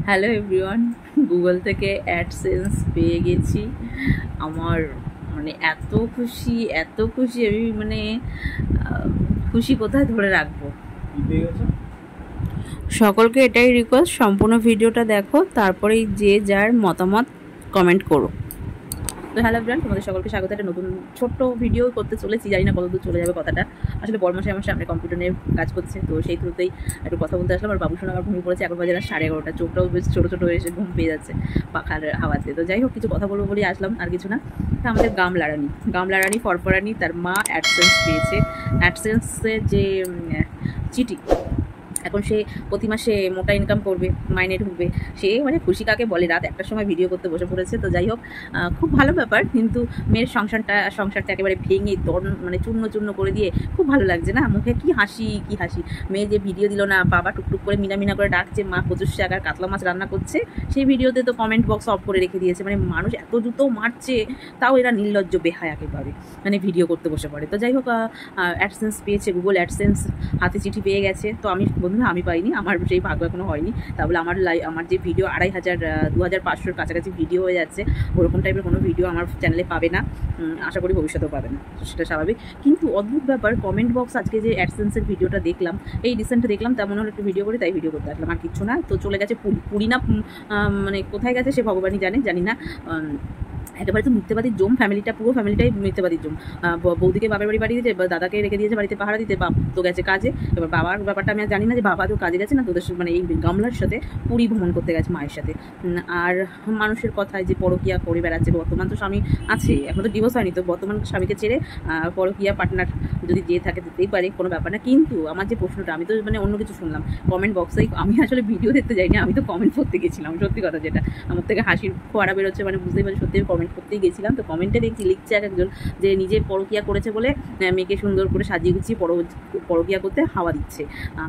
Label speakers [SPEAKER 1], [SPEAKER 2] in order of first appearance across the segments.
[SPEAKER 1] Hello everyone, Google থেকে AdSense পেয়ে গেছি। আমার মানে এত খুশি আমি খুশি কোথায় ধরে রাখবো। সকলকে এটাই রিকোয়েস্ট, সম্পূর্ণ ভিডিওটা দেখো, তারপরেই যে যার মতামত কমেন্ট করো। তো হ্যালো এভরিওয়ান, তোমাদের সকলকে স্বাগত। একটা নতুন ছোট্ট ভিডিও করতে চলেছি, জানি না কতদূর চলে যাবে কথাটা। আসলে বড়মশাই আমার সামনে কম্পিউটার নিয়ে কাজ করছে, তো সেই থ্রুতেই একটু কথা বলতে আসলাম। আর বাবু শোনা আমার ঘুমিয়ে পড়েছে, এখন বাজে রাত 11:30, চোখটাও বেশ ছোটো ছোটো হয়ে এসে ঘুম পেয়ে যাচ্ছে পাখার হাওয়াতে। তো যাই হোক, কিছু কথা বলবো বলেই আসলাম, আর কিছু না। তা আমাদের গামলা রানী ফরফরানি, তার মা অ্যাডসেন্স পেয়েছে। অ্যাডসেন্সের যে চিঠি, এখন সে প্রতি মাসে মোটা ইনকাম করবে, মাইনে ঢুকবে। সে খুশি কাকে বলে, রাত 1টার সময় ভিডিও করতে বসে পড়েছে। তো যাই হোক, খুব ভালো ব্যাপার, কিন্তু মেয়ের সংসারটা একেবারে ভেঙে চূর্ণ চূর্ণ করে দিয়ে খুব ভালো লাগছে না। মুখে কি হাসি। মেয়ে যে ভিডিও দিল না, বাবা টুকটুক করে মিনা করে ডাকছে, মা 25 টাকার কাতলা মাছ রান্না করছে, সেই ভিডিওতে তো কমেন্ট বক্স অফ করে রেখে দিয়েছে। মানুষ এত জুতো মারছে, তাও এরা নির্লজ্জ বেহায়া একেবারে ভিডিও করতে বসে পড়ে। তো যাই হোক, অ্যাডসেন্স পেয়েছে, গুগল অ্যাডসেন্স হাতে চিঠি পেয়ে গেছে। তো বন্ধুরা, আমি পাইনি, আমার সেই ভাগ্য এখনো হয়নি। তাহলে আমার যে ভিডিও 2500 2500 কাছাকাছি ভিডিও হয়ে যাচ্ছে, ওরকম টাইপের কোনো ভিডিও আমার চ্যানেলে পাবে না, আশা করি ভবিষ্যতেও পাবে না, সেটা স্বাভাবিক। কিন্তু অদ্ভুত ব্যাপার, কমেন্ট বক্স আজকে যে অ্যাডসেন্সের ভিডিওটা দেখলাম, এই রিসেন্ট দেখলাম, তেমন হলো একটু ভিডিও করি, তাই ভিডিও করতে আসলাম, আর কিচ্ছু না। তো চলে গেছে পুরী না কোথায় গেছে সে ভগবানই জানি না। একেবারে তো মিথ্যেবাদীর জম ফ্যামিলিটা, পুরো ফ্যামিলিটাই মিথ্যেবাদীর জম। বৌদিকে বাবার বাড়ি পাঠিয়ে দিয়েছে, দাদাকে রেখে দিয়েছে বাড়িতে পাহারা দিতে, বাপ তো গেছে কাজে। এবার বাবার ব্যাপারটা আমি জানি না যে বাবা তো কাজে গেছে না, তোদের এই গামলার সাথে পুরী ভ্রমণ করতে গেছে মায়ের সাথে। আর মানুষের কথায় যে পরকিয়া করে বেড়াচ্ছে, বর্তমান তো স্বামী আছে, এখন তো ডিভোর্স হয়নি, তো বর্তমান স্বামীকে ছেড়ে পরকিয়া পার্টনার যদি যেয়ে থাকে যেতেই পারে, কোনো ব্যাপার না। কিন্তু আমার যে প্রশ্নটা, আমি তো অন্য কিছু শুনলাম কমেন্ট বক্সেই। আমি আসলে ভিডিও দেখতে যাইনি, আমি তো কমেন্ট করতে গেছিলাম, সত্যি কথা যেটা। আমার থেকে হাসির ফোয়ারা বেরোচ্ছে, বুঝতেই পারি সত্যি কমেন্ট করতেই গেছিলাম। তো কমেন্টে লিখছে এক একজন যে নিজে পরকিয়া করেছে বলে মেয়েকে সুন্দর করে সাজিয়ে গুছিয়ে পরকিয়া করতে হাওয়া দিচ্ছে।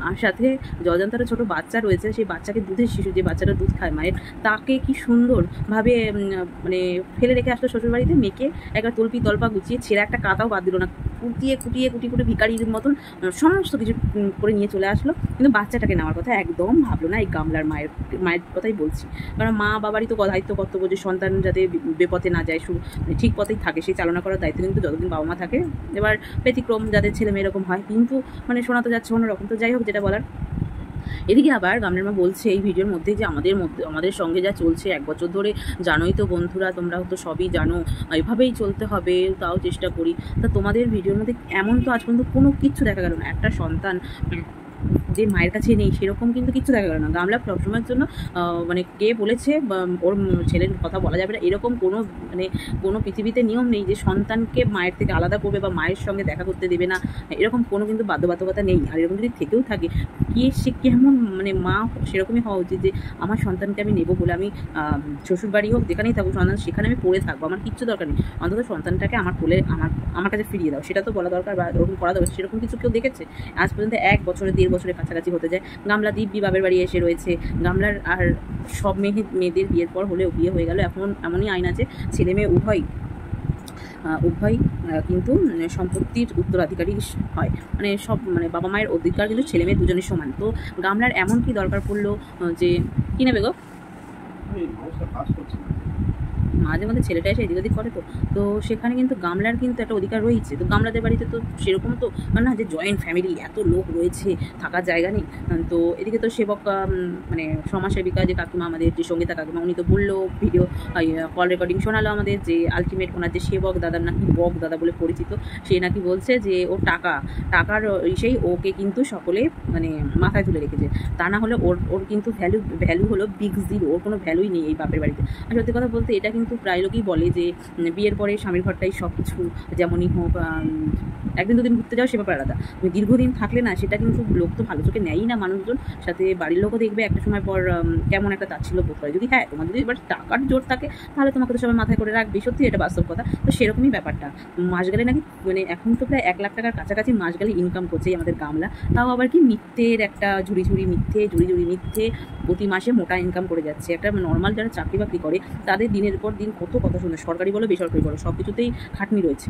[SPEAKER 1] আর সাথে জলজান্তার ছোট বাচ্চা রয়েছে, সেই বাচ্চাকে দুধের শিশু, যে বাচ্চাটা দুধ খায় মায়ের, তাকে কি সুন্দরভাবে ফেলে রেখে আসলো শ্বশুরবাড়িতে। মেয়েকে একটা তল্পা গুছিয়ে, ছেঁড়া একটা কাতাও বাদ দিল না, কুটি ভিখারির মতন সমস্ত কিছু করে নিয়ে চলে আসলো। কিন্তু বাচ্চাটাকে নেওয়ার কথা একদম ভাবলো না। এই গামলার মায়ের কথাই বলছি, কারণ মা বাবারই তো দায়িত্ব কর্তব্য যে সন্তান যাতে বেপথে না যায়, ঠিক পথেই থাকে, সেই চালনা করার দায়িত্ব কিন্তু যতদিন বাবা মা থাকে। এবার ব্যতিক্রম যাদের ছেলে মেয়ে এরকম হয়, কিন্তু শোনা তো যাচ্ছে অন্যরকম। তো যাই হোক, যেটা বলার, এদিকে আবার গামলার মা বলছে এই ভিডিওর মধ্যে যে আমাদের সঙ্গে যা চলছে 1 বছর ধরে, জানোই তো বন্ধুরা, তোমরাও তো সবই জানো, এভাবেই চলতে হবে, তাও চেষ্টা করি। তা তোমাদের ভিডিওর মধ্যে এমন তো আজ পর্যন্ত কোনো কিচ্ছু দেখা গেল না, একটা সন্তান যে মায়ের কাছে নেই সেরকম কিন্তু কিচ্ছু দেখা গেল না। গামলা সবসময়ের জন্য কে বলেছে ওর ছেলের কথা বলা যাবে না, এরকম কোনো পৃথিবীতে নিয়ম নেই যে সন্তানকে মায়ের থেকে আলাদা করবে বা মায়ের সঙ্গে দেখা করতে দেবে না, এরকম কোনো কিন্তু বাধ্যবাধকতা নেই। আর এরকম যদি থেকেও থাকে, সে কেমন মা, সেরকমই হওয়া উচিত যে আমার সন্তানকে আমি নেবো বলে, আমি শ্বশুরবাড়ি হোক যেখানেই থাকুক, সন্তান সেখানে আমি পড়ে থাকবো, আমার কিচ্ছু দরকার নেই, অন্তত সন্তানটাকে আমার কোলে আমার কাছে ফিরিয়ে দাও, সেটা তো বলা দরকার বা ওরকম করা দরকার। সেরকম কিছু কেউ দেখেছে? আজ পর্যন্ত 1 বছরে 1.5 বছরের কাছাকাছি হতে যায়, গামলা দিব্যি বাবের বাড়ি এসে রয়েছে। গামলার আর সব মেয়েদের বিয়ের পর হলেও বিয়ে হয়ে গেল, এখন এমনই আইন আছে, ছেলে মেয়ে উভয় কিন্তু সম্পত্তির উত্তরাধিকারী হয়, সব বাবা মায়ের অধিকার কিন্তু ছেলে মেয়ে দুজনের সমান। তো গামলার এমন কি দরকার পড়লো যে কি নেবে গো, মাঝে মধ্যে ছেলেটা এসে এদিক ওদিক করে, তো সেখানে কিন্তু গামলার কিন্তু একটা অধিকার রয়েছে। তো গামলাদের বাড়িতে তো সেরকম তো না যে জয়েন্ট ফ্যামিলি, এত লোক রয়েছে, থাকার জায়গা নেই। তো এদিকে তো সেবক সমাজসেবিকা যে কাকিমা, আমাদের যে সঙ্গীতা কাকিমা, উনি তো বললো, ভিডিও কল রেকর্ডিং শোনালো আমাদের, যে আলটিমেট ওনার যে সেবক দাদার নাকি বক দাদা বলে পরিচিত, সে নাকি বলছে যে ও টাকার ইসেই ওকে কিন্তু সকলে মাথায় তুলে রেখেছে, তা না হলে ওর কিন্তু ভ্যালু হলো বিগ জিরো, ওর কোনো ভ্যালুই নেই এই বাপের বাড়িতে। আর সত্যি কথা বলতে, এটা কিন্তু প্রায় লোকই বলে যে বিয়ের পরে স্বামীর ঘরটাই সব কিছু, যেমনই হোক, 1 দিন 2 দিন ঘুরতে যাও সে ব্যাপার আলাদা, দীর্ঘদিন থাকলে না সেটা কিন্তু লোক তো ভালো চোখে নেয়ই না মানুষজন। সাথে বাড়ির লোকও দেখবে একটা সময় পর কেমন একটা তাচ্ছিল্য বোধ করে। যদি তোমার যদি এবার টাকার জোর থাকে, তাহলে তোমাকে তো সবাই মাথায় করে রাখবে, সত্যি এটা বাস্তব কথা। তো সেরকমই ব্যাপারটা, মাস গেলে নাকি এখন তো প্রায় 1 লাখ টাকার কাছাকাছি মাস গেলে ইনকাম করছেই আমাদের গামলা। তাও আবার কি মিথ্যের একটা ঝুড়ি মিথ্যে প্রতি মাসে মোটা ইনকাম করে যাচ্ছে। একটা নর্মাল যারা চাকরি বাকরি করে, তাদের দিনের পর দিন কত কথা শুনে, সরকারি বলো বেসরকারি বলো, সব কিছুতেই খাটনি রয়েছে।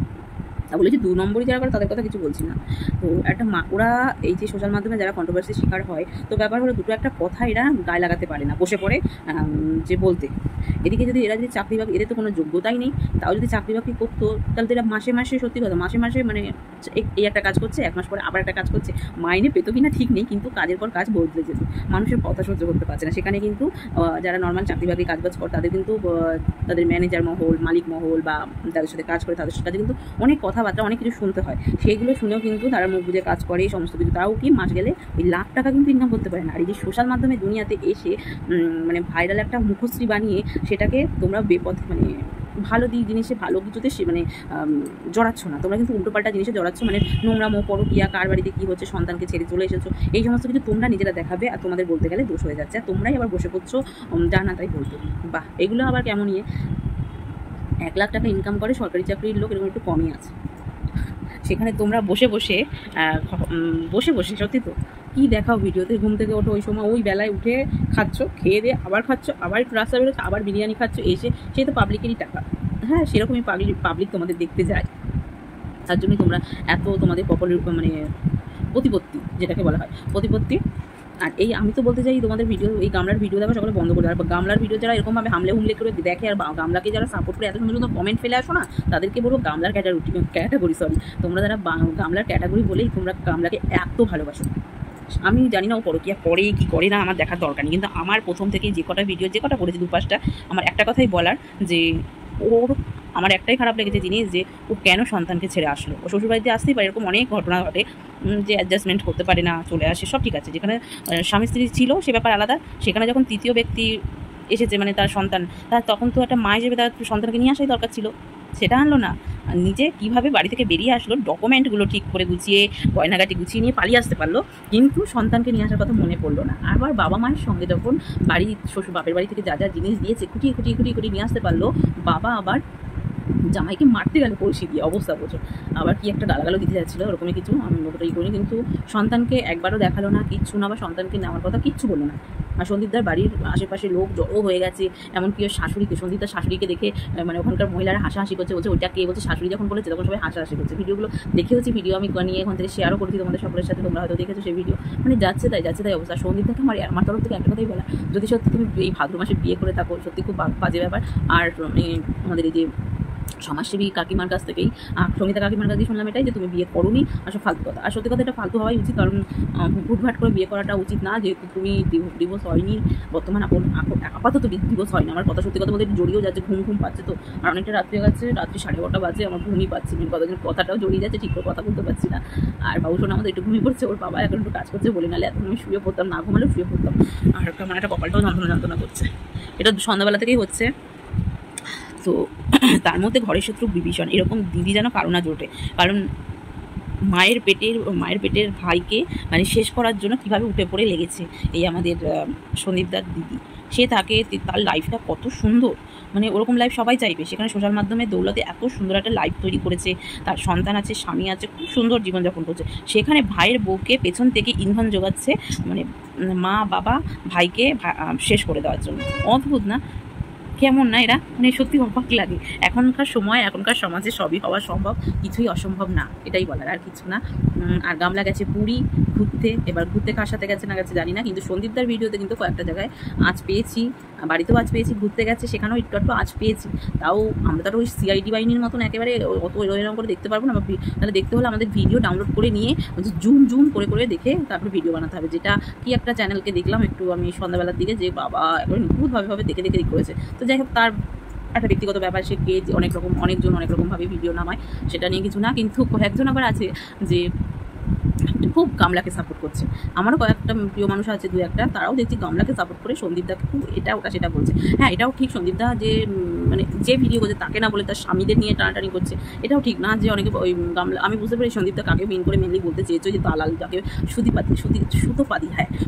[SPEAKER 1] তা বলেছি 2 নম্বরই যারা করে তাদের কথা কিছু বলছি না। তো একটা ওরা এই যে সোশ্যাল মাধ্যমে যারা কন্ট্রোভার্সির শিকার হয়, তো ব্যাপার হলো দুটো একটা কথা এরা গায়ে লাগাতে পারে না, বসে পড়ে যে বলতে। এদিকে যদি এরা যদি চাকরি বাকরি, এদের তো কোনো যোগ্যতাই নেই, তাও যদি চাকরি বাকরি করতো তাহলে তো এরা মাসে মাসে, সত্যি কথা, মাসে মাসে মানে এই একটা কাজ করছে, 1 মাস পরে আবার একটা কাজ করছে, মাইনে পেতো কিনা ঠিক নেই, কিন্তু কাজের পর কাজ বদলে যেত। মানুষের কথা সহ্য করতে পারছে না। সেখানে কিন্তু যারা নর্মাল চাকরি বাকরি কাজবাজ করে তাদের কিন্তু তাদের ম্যানেজার মহল, মালিক মহল বা তাদের সাথে কাজ করে তাদের সাথে কিন্তু অনেক কথাবার্তা, অনেক কিছু শুনতে হয়। সেইগুলো শুনেও কিন্তু তারা মুখ বুঝে কাজ করে, এই সমস্ত কিছু। তাও কি মাস গেলে ওই লাখ টাকা কিন্তু ইনকাম করতে পারে না। আর এই যে সোশ্যাল মাধ্যমে দুনিয়াতে এসে মানে ভাইরাল একটা মুখশ্রী বানিয়ে সেটাকে তোমরা বেপথে মানে ভালো দিক জিনিসে, ভালো কিছুতে সে মানে জড়াচ্ছ না, তোমরা কিন্তু উল্টোপাল্টা জিনিসে জড়াচ্ছ। মানে নোংরামো, পরকিয়া, কার বাড়িতে কী হচ্ছে, সন্তানকে ছেড়ে চলে এসেছো, এই সমস্ত কিছু তোমরা নিজেরা দেখাবে, আর তোমাদের বলতে গেলে দোষ হয়ে যাচ্ছে। আর তোমরাই আবার বসে পড়ছো যা না তাই বলতে। বাহ, এগুলো আবার কেমন ইয়ে! 1 লাখ টাকা ইনকাম করে সরকারি চাকরির লোক, এরকম একটু কমই আছে। সেখানে তোমরা বসে বসে সত্যি তো কী দেখাও ভিডিওতে, ঘুম থেকে ওঠো ওই সময়, ওই বেলায় উঠে খাচ্ছ, খেয়ে দিয়ে আবার খাচ্ছ, আবার একটু রাস্তা বেরোচ্ছ, আবার বিরিয়ানি খাচ্ছ, এসে সে তো পাবলিকেরই টাকা। হ্যাঁ, সেরকমই পাবলিক তোমাদের দেখতে যায়। তার জন্যই তোমরা এত তোমাদের মানে প্রতিপত্তি, যেটাকে বলা হয় প্রতিপত্তি। আর এই আমি তো বলতে চাই, তোমাদের ভিডিও, এই গামলার ভিডিও দেখা সকলে বন্ধ করে। আর গামলার ভিডিও যারা এরকমভাবে হামলে করে দেখে, আর গামলাকে যারা সাপোর্ট করে এত সুন্দর সুন্দর কমেন্ট ফেলে আসো না, তাদেরকে বলবো গামলার ক্যাটাগরি তোমরা যারা গামলার ক্যাটাগরি বলেই তোমরা গামলাকে এত ভালোবাসো। আমি জানি না ও পরকিয়া করে কি করে না, আমার দেখার দরকার নেই, কিন্তু আমার প্রথম থেকে যে কটা ভিডিও, যে কটা করেছি 2-5টা, আমার একটা কথাই বলার, যে ওর আমার একটাই খারাপ লেগেছে জিনিস, যে ও কেন সন্তানকে ছেড়ে আসলো। ও শ্বশুরবাড়িতে আসতেই পারে, এরকম অনেক ঘটনা ঘটে যে অ্যাডজাস্টমেন্ট করতে পারে না, চলে আসে, সব ঠিক আছে। যেখানে স্বামী স্ত্রী ছিল সে ব্যাপার আলাদা, সেখানে যখন তৃতীয় ব্যক্তি এসেছে, মানে তার সন্তান, তার তখন তো একটা মা হিসেবে তার সন্তানকে নিয়ে আসাই দরকার ছিল, সেটা আনলো না। নিজে কীভাবে বাড়ি থেকে বেরিয়ে আসলো, ডকুমেন্টগুলো ঠিক করে গুছিয়ে, গয়নাগাটি গুছিয়ে নিয়ে পালিয়ে আসতে পারলো, কিন্তু সন্তানকে নিয়ে আসার কথা মনে পড়লো না। আবার বাবা মায়ের সঙ্গে যখন বাপের বাড়ি থেকে যা যা জিনিস দিয়েছে খুঁটিয়ে নিয়ে আসতে পারলো, বাবা আবার জামাইকে মারতে গেল কলসি দিয়ে, অবস্থা বোঝো। আবার কি একটা গালাগালও দিতে যাচ্ছিলো, ওরকমই কিছু, আমি ওটাই করিনি। কিন্তু সন্তানকে একবারও দেখালো না, কিচ্ছু না, বা সন্তানকে নেওয়ার কথা কিচ্ছু বললো না। আর সন্দীপদার বাড়ির আশেপাশে লোক জড়ো হয়ে গেছে, এমনকি ওর সন্দীপদার শাশুড়িকে দেখে মানে ওখানকার মহিলারা হাসাহাসি করছে, বলছে ওইটা কে, বলছে শাশুড়ি যখন বলেছে তখন সবাই হাসাহাসি করছে। ভিডিওগুলো দেখে হচ্ছে, ভিডিও আমি নিয়ে এখান থেকে শেয়ারও করেছি তোমাদের সকলের সাথে, তোমরা হয়তো দেখেছো সেই ভিডিও। মানে যাচ্ছে তাই অবস্থা। সন্দীপদাকে আমার তরফ থেকে একটা কথাই বলা, যদি সত্যি তুমি এই ভাদ্র মাসে বিয়ে করে থাকো, সত্যি খুব বাজে ব্যাপার। আর আমাদের এই যে সমাজসেবী কাকিমার কাছ থেকেই, সঙ্গীতা কাকিমার কাছেই শুনলাম এটাই, যে তুমি বিয়ে করোনি, আসলে ফালতু কথা। আর সত্যি কথা, এটা ফালতু হওয়াই উচিত, কারণ ভুটভাট করে বিয়ে করাটা উচিত না, যেহেতু তুমি ডিভোর্স হয়নি বর্তমান, আপাতত ডিভোর্স হয়নি। আমার কথা সত্যি কথা বলতে জড়িয়েও যাচ্ছে, ঘুম পাচ্ছে তো, আর অনেকটা রাত্রি গেছে, রাত্রি 12:30 বাজে, আমার ঘুমই পাচ্ছি, কথাটাও জড়িয়ে যাচ্ছে, ঠিক করে কথা বলতে পারছি না। আর বাবুসোনা আমাদের একটু ঘুমিয়ে পড়ছে, ওর বাবা এখন একটু কাজ করছে বলে, নাহলে এখন আমি শুয়ে পড়তাম, না ঘুমালেও শুয়ে পড়তাম। আর কেমন একটা কপালটাও যন্ত্রণা করছে, এটা সন্ধ্যাবেলা থেকেই হচ্ছে। তো তার মধ্যে ঘরের শত্রু বিভীষণ, এরকম দিদি যেন কারো না জোটে। কারণ মায়ের পেটের ভাইকে মানে শেষ করার জন্য কীভাবে উঠে পড়ে লেগেছে এই আমাদের সন্দীপদার দিদি। সে তার লাইফটা কত সুন্দর, মানে ওরকম লাইফ সবাই চাইবে। সেখানে সোশ্যাল মাধ্যমে দৌলতে এত সুন্দর একটা লাইফ তৈরি করেছে, তার সন্তান আছে, স্বামী আছে, খুব সুন্দর জীবনযাপন করছে। সেখানে ভাইয়ের বউকে পেছন থেকে ইন্ধন যোগাচ্ছে, মানে মা বাবা ভাইকে শেষ করে দেওয়ার জন্য। অদ্ভুত না? কেমন না এরা, মানে সত্যি অবাক লাগে। এখনকার সমাজে সবই হওয়া সম্ভব, কিছুই অসম্ভব না, এটাই বলার, আর কিছু না। আর গামলা গেছে পুরী ঘুরতে, এবার ঘুরতে কার সাথে গেছে না গেছে জানি না, কিন্তু সন্দীপদার ভিডিওতে কিন্তু কয়েকটা জায়গায় আঁচ পেয়েছি, বাড়িতেও আঁচ পেয়েছি, ঘুরতে গেছে সেখানেও একটু আঁচ পেয়েছি। তাও আমরা তো ওই সিআইডি বাহিনীর মতন একেবারে অত এরকম করে দেখতে পারবো না, তাহলে দেখতে হলে আমাদের ভিডিও ডাউনলোড করে নিয়ে জুম করে দেখে তারপরে ভিডিও বানাতে হবে। যেটা কি একটা চ্যানেলকে দেখলাম একটু আমি সন্ধ্যাবেলার দিকে, যে বাবা একবার নিখুঁতভাবে দেখে করেছে। তো যাই হোক, তার একটা ব্যক্তিগত ব্যাপার, সে কে অনেকজন অনেক রকমভাবে ভিডিও নামায়, সেটা নিয়ে কিছু না। কিন্তু কয়েকজন আবার আছে যে খুব গামলাকে সাপোর্ট করছে। আমারও কয়েকটা প্রিয় মানুষ আছে, 2-1টা, তারাও দেখছি গামলাকে সাপোর্ট করে সন্দীপদাকে খুব এটা ওটা সেটা বলছে। হ্যাঁ, এটাও ঠিক, সন্দীপদা যে মানে যে ভিডিও করছে তাকে না বলে তার স্বামীদের নিয়ে টানাটানি করছে, এটাও ঠিক না। যে অনেকে ওই গামলা, আমি বুঝতে পারি সন্দীপদা কাকে মিন করে মেনলি বলতে চেয়েছো, যে দালাল যাকে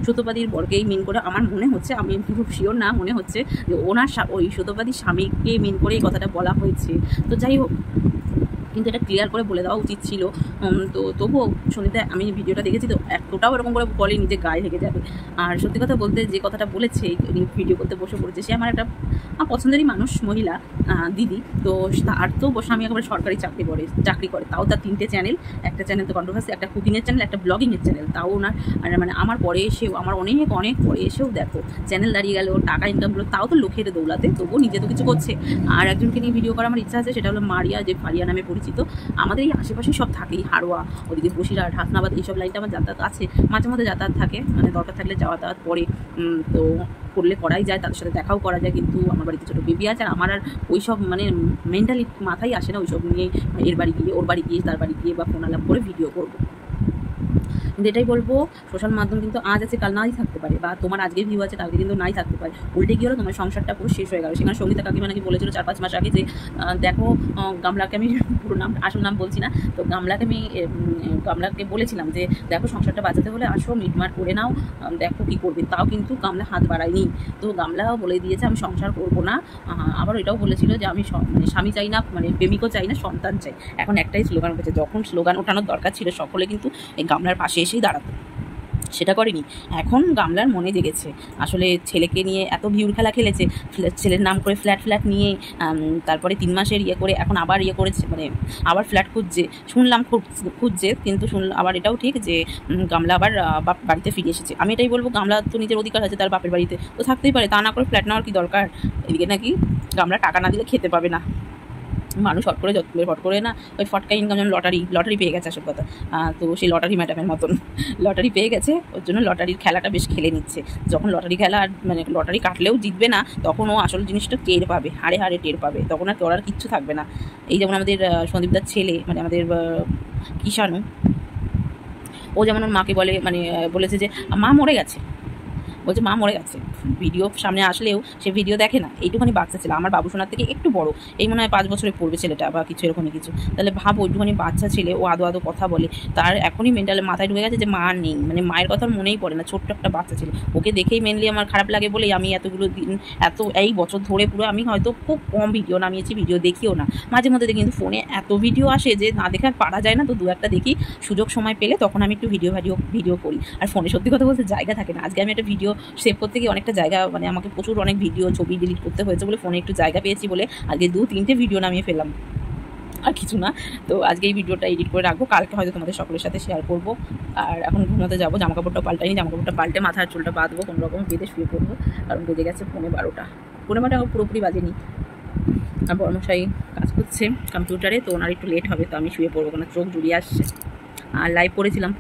[SPEAKER 1] সুতোপাদির বরকেই মিন করে। আমার মনে হচ্ছে, আমি খুব শিওর না, মনে হচ্ছে যে ওনার ওই সুতোপাদির স্বামীকে মিন করে এই কথাটা বলা হয়েছে। তো যাই হোক, কিন্তু এটা ক্লিয়ার করে বলে দেওয়া উচিত ছিল। তো তবুও সন্ধ্যা আমি ভিডিওটা দেখেছি তো এতটাও এরকম করে বলেনি যে গায়ে লেগে যাবে। আর সত্যি কথা বলতে যে কথাটা বলেছে ভিডিও করতে বসে পড়েছে, সে আমার একটা পছন্দেরই মানুষ, মহিলা দিদি। তো তার তো স্বামী একেবারে সরকারি চাকরি করে, তাও তার 3টে চ্যানেল, একটা চ্যানেল তো কন্ট্রোভার্সি, একটা কুকিংয়ের চ্যানেল, একটা ব্লগিংয়ের চ্যানেল। তাও ওনার মানে আমার পরে এসেও, আমার অনেক পরে এসেও দেখো চ্যানেল দাঁড়িয়ে গেল, টাকা ইনকামগুলো তাও তো লোকের দৌলাতে, তবুও নিজে তো কিছু করছে। আর একজনকে নিয়ে ভিডিও করা আমার ইচ্ছা আছে, সেটা হলো মারিয়া, যে ফারিয়া নামে পরিচিত। আমাদের এই আশেপাশে সব থাকেই, হাড়োয়া, ওদিকে বসিরহাট, হাসনাবাদ, এইসব লাইনটা আমার যাতায়াত আছে, মাঝে মধ্যে যাতায়াত থাকে, মানে দরকার থাকলে যাতায়াত পড়ে। তো করলে করাই যায়, তাদের সাথে দেখাও করা যায়। কিন্তু আমার বাড়িতে ছোটো বেবি আছে, আর আমার আর ওই সব মানে মেন্টালি মাথায় আসে না ওইসব নিয়ে এর বাড়ি গিয়ে, ওর বাড়ি গিয়ে, তার বাড়ি গিয়ে বা ফোন আলাপ করে ভিডিও করবো। কিন্তু এটাই বলবো, সোশ্যাল মাধ্যম কিন্তু আজ আছে কাল নাই থাকতে পারে, বা তোমার আজকে ভিউ আছে কালকে কিন্তু নাই থাকতে পারে। উল্টে গিয়ে হলো তোমার সংসারটা পুরো শেষ হয়ে গেল। সেখানে সঙ্গীতা কাকিমা নাকি বলেছিল 4-5 মাস আগে যে দেখো গামলাকে, আমি পুরো নাম আসল নাম বলছি না, তো গামলাকে বলেছিলাম যে দেখো সংসারটা বাঁচাতে হলে আসো, মিটমাট করে নাও, দেখো কী করবে। তাও কিন্তু গামলা হাত বাড়ায়নি। তো গামলাও বলে দিয়েছে আমি সংসার করবো না। আবার এটাও বলেছিল যে আমি মানে স্বামী চাই না, মানে প্রেমিকও চাই না, সন্তান চাই। এখন একটাই স্লোগান উঠেছে, যখন স্লোগান ওঠানোর দরকার ছিল সকলে কিন্তু এই গামলার পাশে এসেই দাঁড়াতো, সেটা করেনি। এখন গামলার মনে জেগেছে, আসলে ছেলেকে নিয়ে এত ভিউর খেলা খেলেছে, ছেলের নাম করে ফ্ল্যাট নিয়ে, তারপরে 3 মাসের করে এখন আবার করেছে, মানে আবার ফ্ল্যাট শুনলাম খুঁজছে। কিন্তু আবার এটাও ঠিক যে গামলা আবার বাড়িতে ফিরে এসেছে। আমি এটাই বলবো, গামলা তো নিজের অধিকার আছে, তার বাপের বাড়িতে তো থাকতেই পারে, তা না করে ফ্ল্যাট নেওয়ার কি দরকার। এদিকে নাকি গামলা টাকা না দিলে খেতে পাবে না। মানুষ হট করে না ওই ফটকা ইনকাম, যেমন লটারি পেয়ে গেছে আসল কথা। তো সেই লটারি ম্যাডামের মতন লটারি পেয়ে গেছে, ওর জন্য লটারির খেলাটা বেশ খেলে নিচ্ছে। যখন লটারি খেলা, মানে লটারি কাটলেও জিতবে না, তখন ও আসল জিনিসটা টের পাবে, হাড়ে টের পাবে, তখন আর করার কিচ্ছু থাকবে না। এই যেমন আমাদের সন্দীপদার ছেলে, মানে আমাদের কিষাণু, ও যেমন ওর মাকে বলে, মানে বলেছে যে মা মরে গেছে, বলছে মা মরে গেছে। ভিডিও সামনে আসলেও সে ভিডিও দেখে না। এইটুখানি বাচ্চা ছেলে, আমার বাবু সোনার থেকে একটু বড়, এই মনে হয় 5 বছরে পড়বে ছেলেটা বা কিছু এরকমই কিছু। তাহলে ভাব, ওইটুখানি বাচ্চা ছেলে, ও আদো কথা বলে, তার এখনই মেন্টালে মাথায় ঢুকে গেছে যে মা নেই, মানে মায়ের কথা মনেই পড়ে না। ছোট্ট একটা বাচ্চা ছেলে, ওকে দেখেই মেনলি আমার খারাপ লাগে বলেই আমি এতগুলো দিন, এই বছর ধরে পুরো আমি হয়তো খুব কম ভিডিও নামিয়েছি, ভিডিও দেখিও না। মাঝে মধ্যে দেখি, কিন্তু ফোনে এত ভিডিও আসে যে না দেখে আর পারা যায় না। তো 2-1টা দেখি, সুযোগ সময় পেলে তখন আমি একটু ভিডিও করি। আর ফোনে সত্যি কথা বলতে জায়গা থাকে না। আজকে আমি একটা ভিডিও সেভ করতে গিয়ে অনেকটা জায়গা, মানে আমাকে প্রচুর অনেক ভিডিও ছবি ডিলিট করতে হয়েছে বলে ফোনে একটু জায়গা পেয়েছি বলে আজকে 2-3টে ভিডিও নামিয়ে ফেললাম, আর কিছু না। তো আজকে এই ভিডিওটা এডিট করে রাখবো, কালকে হয়তো তোমাদের সকলের সাথে শেয়ার করবো। আর এখন ঘুমোতে যাবো, জামাকাপড়টা পাল্টাইনি, জামাকাপড়টা পাল্টে মাথার চুলটা বাঁধবো, কোনো রকম বেঁধে শুয়ে পড়বো, কারণ বেজে গেছে 12:15। 12:15 পুরোপুরি বাজেনি। আর বড়মশাই কাজ করছে কম্পিউটারে, তো ওনার একটু লেট হবে, তো আমি শুয়ে পড়বো, কারণ চোখ জুড়িয়ে আসছে। আর লাইভ করেছিলাম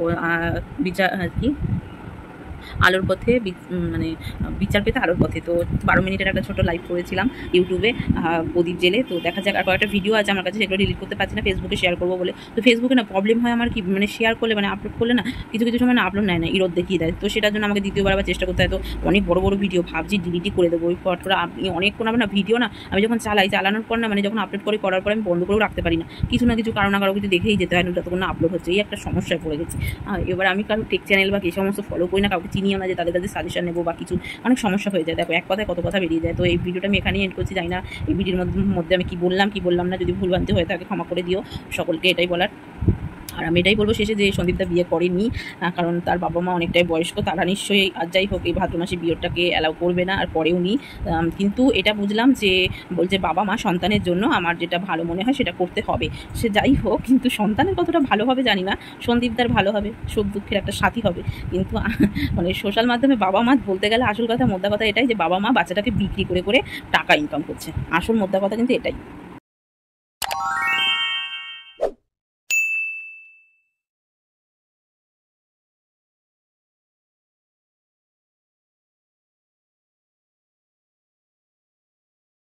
[SPEAKER 1] আলোর পথে, মানে বিচার পেতে আলোর পথে, তো 12 মিনিটের একটা ছোটো লাইভ করেছিলাম ইউটিউবে, প্রদীপ জেলে। তো দেখা যাক, আর কয়েকটা ভিডিও আছে আমার কাছে, সেগুলো ডিলিট করতে পারছি না, ফেসবুকে শেয়ার করবো বলে। তো ফেসবুকে না প্রবলেম হয় আমার, কি মানে শেয়ার করলে, মানে আপলোড করলে না কিছু সময় না আপলোড নেয় না, ইরোদ দেখিয়ে দেয়। তো সেটার জন্য আমাকে দ্বিতীয়বার আবার চেষ্টা করতে হয়। তো অনেক বড় ভিডিও ভাবছি ডিলিটই করে দেবো, ওই ফট করে আপনি অনেকক্ষণ না ভিডিও না আমি যখন চালানোর পর না, মানে যখন আপলোড করার পর আমি বন্ধ করেও রাখতে পারি না, কিছু না কিছু কারো কিছু দেখেই যেতে হয় না, যতক্ষণ না আপলোড হচ্ছে। এই একটা সমস্যায় পড়ে গেছি। এবার আমি কারো টেক চ্যানেল বা এই সমস্ত ফলো করি না, কাউকে চিনিও না যে তাদের কাছে সাজেশন নেবো বা কিছু, অনেক সমস্যা হয়ে যায়। দেখো এক কথায় কত কথা বেরিয়ে যায়। তো এই ভিডিওটা আমি এখানেই এন্ড করছি, জানি না এই ভিডিওর মধ্যে আমি কি বললাম না, যদি ভুলভ্রান্তি হয়ে থাকে ক্ষমা করে দিও, সকলকে এটাই বলার। আর আমি এটাই বলবো শেষে যে সন্দীপদা বিয়ে করেনি, কারণ তার বাবা মা অনেকটাই বয়স্ক, তারা নিশ্চয়ই আর যাই হোক এই ভাদ্র মাসে বিয়েটাকে অ্যালাউ করবে না, আর পরেও নি। কিন্তু এটা বুঝলাম যে বলছে বাবা মা সন্তানের জন্য আমার যেটা ভালো মনে হয় সেটা করতে হবে। সে যাই হোক, কিন্তু সন্তানের কতটা ভালো হবে জানি না, সন্দীপদার ভালো হবে, সুখ দুঃখের একটা সাথী হবে। কিন্তু মানে সোশ্যাল মাধ্যমে বাবা মা বলতে গেলে আসল কথা, মোদ্দা কথা এটাই যে বাবা মা বাচ্চাটাকে বিক্রি করে টাকা ইনকাম করছে, আসল মোদ্দা কথা কিন্তু এটাই।